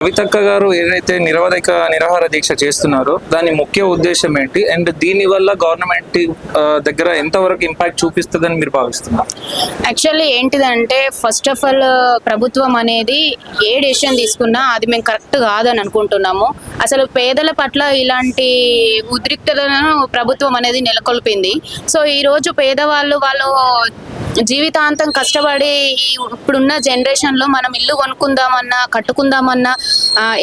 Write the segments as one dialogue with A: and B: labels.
A: కవితక్క గారు ఏదైతే నిరాహార దీక్ష చేస్తున్నారో దాని ముఖ్య ఉద్దేశం ఏంటి అండ్ దీని వల్ల గవర్నమెంట్ దగ్గర ఎంతవరకు ఇంపాక్ట్ చూపిస్తుందని మీరు భావిస్తున్నారు?
B: యాక్చువల్లీ ఏంటిదంటే ఫస్ట్ ఆఫ్ ఆల్ ప్రభుత్వం అనేది ఏ డెసిషన్ తీసుకున్నా అది మేము కరెక్ట్ కాదని అనుకుంటున్నాము. అసలు పేదల పట్ల ఇలాంటి ఉద్రిక్తతలను ప్రభుత్వం అనేది నెలకొల్పింది. సో ఈరోజు పేదవాళ్ళు వాళ్ళు జీవితాంతం కష్టపడి ఇప్పుడున్న జనరేషన్లో మనం ఇల్లు కొనుక్కుందామన్నా కట్టుకుందామన్నా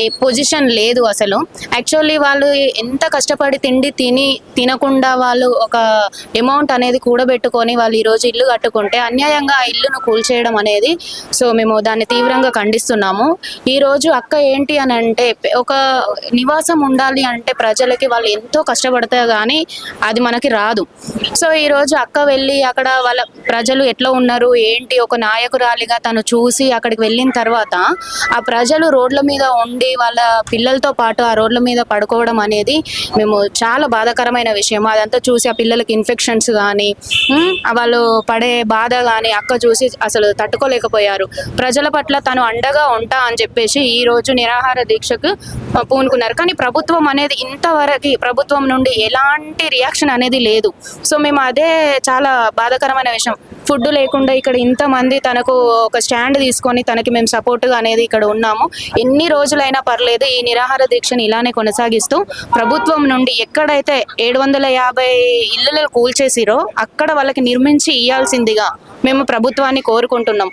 B: ఏ పొజిషన్ లేదు అసలు. యాక్చువల్లీ వాళ్ళు ఎంత కష్టపడి తినకుండా వాళ్ళు ఒక అమౌంట్ అనేది కూడబెట్టుకొని వాళ్ళు ఈరోజు ఇల్లు కట్టుకుంటే అన్యాయంగా ఆ ఇల్లును కూల్చేయడం అనేది సో మేము దాన్ని తీవ్రంగా ఖండిస్తున్నాము. ఈరోజు అక్క ఏంటి అని అంటే ఒక నివాసం ఉండాలి అంటే ప్రజలకి వాళ్ళు ఎంతో కష్టపడతా కానీ అది మనకి రాదు. సో ఈరోజు అక్క వెళ్ళి అక్కడ వాళ్ళ ప్రజలు ఎట్లా ఉన్నారు ఏంటి ఒక నాయకురాలిగా తను చూసి అక్కడికి వెళ్ళిన తర్వాత ఆ ప్రజలు రోడ్ల మీద ఉండి వాళ్ళ పిల్లలతో పాటు ఆ రోడ్ల మీద పడుకోవడం అనేది మేము చాలా బాధాకరమైన విషయం. అదంతా చూసి ఆ పిల్లలకి ఇన్ఫెక్షన్స్ కానీ వాళ్ళు పడే బాధ కానీ అక్క చూసి అసలు తట్టుకోలేకపోయారు. ప్రజల పట్ల తను అండగా ఉంటా అని చెప్పేసి ఈ రోజు నిరాహార దీక్షకు పూనుకున్నారు. కానీ ప్రభుత్వం అనేది ఇంతవరకు ప్రభుత్వం నుండి ఎలాంటి రియాక్షన్ అనేది లేదు. సో మేము అదే చాలా బాధాకరమైన విషయం. ఫుడ్ లేకుండా ఇక్కడ ఇంతమంది తనకు ఒక స్టాండ్ తీసుకొని తనకి మేము సపోర్ట్గా అనేది ఇక్కడ ఉన్నాము. ఎన్ని రోజులైనా పర్లేదు ఈ నిరాహార దీక్షను ఇలానే కొనసాగిస్తూ ప్రభుత్వం నుండి ఎక్కడైతే 750 ఇళ్ళను కూల్చేసిరో అక్కడ వాళ్ళకి నిర్మించి ఇవ్వాల్సిందిగా మేము ప్రభుత్వాన్ని కోరుకుంటున్నాం.